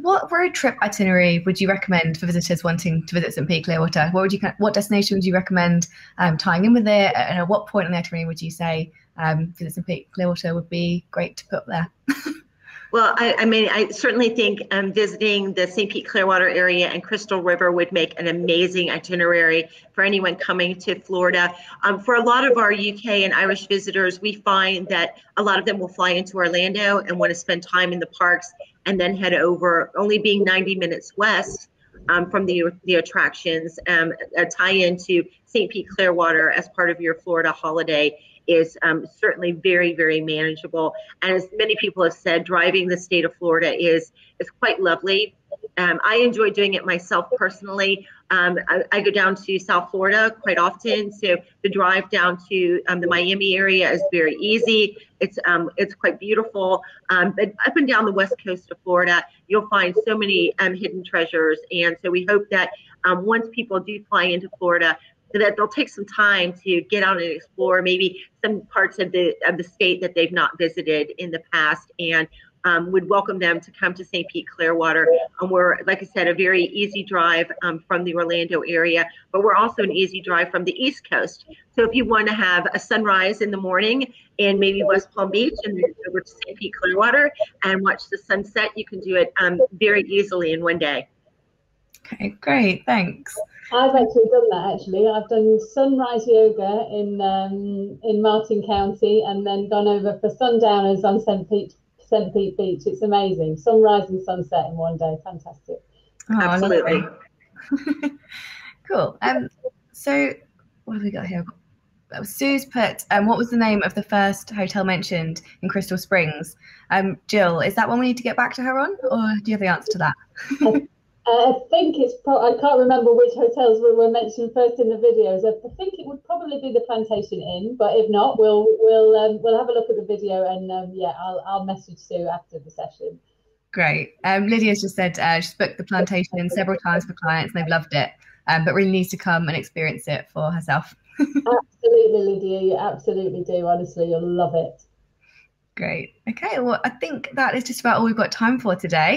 what road trip itinerary would you recommend for visitors wanting to visit St. Pete Clearwater? What destination would you recommend tying in with it? And at what point in the itinerary would you say visit St. Pete Clearwater would be great to put there? Well, I certainly think visiting the St. Pete Clearwater area and Crystal River would make an amazing itinerary for anyone coming to Florida. For a lot of our UK and Irish visitors, we find that a lot of them will fly into Orlando and want to spend time in the parks and then head over, only being 90 minutes west from the attractions. A tie-in to St. Pete Clearwater as part of your Florida holiday is certainly very, very manageable. And as many people have said, driving the state of Florida is quite lovely. I enjoy doing it myself personally. I go down to South Florida quite often, so the drive down to the Miami area is very easy. It's quite beautiful. But up and down the west coast of Florida, you'll find so many hidden treasures. And so we hope that once people do fly into Florida, that they'll take some time to get out and explore maybe some parts of the state that they've not visited in the past, and would welcome them to come to St. Pete Clearwater. We're, like I said, a very easy drive from the Orlando area, but we're also an easy drive from the East Coast. So if you want to have a sunrise in the morning in maybe West Palm Beach and then over to St. Pete Clearwater and watch the sunset, you can do it very easily in one day. Okay, great, thanks. I've actually done that. I've done sunrise yoga in Martin County, and then gone over for sundowners on St. Pete Beach. It's amazing. Sunrise and sunset in one day. Fantastic. Oh, absolutely. Cool. So what have we got here? Sue's put, what was the name of the first hotel mentioned in Crystal Springs? Jill, is that one we need to get back to her on, or do you have the answer to that? I think I can't remember which hotels were mentioned first in the videos. I think it would probably be the Plantation Inn, but if not, we'll have a look at the video, and yeah, I'll message Sue after the session. Great. Lydia's just said she's booked the Plantation Inn several times for clients and they've loved it, but really needs to come and experience it for herself. Absolutely, Lydia, you absolutely do. Honestly, you'll love it. Great. Okay, well, I think that is just about all we've got time for today.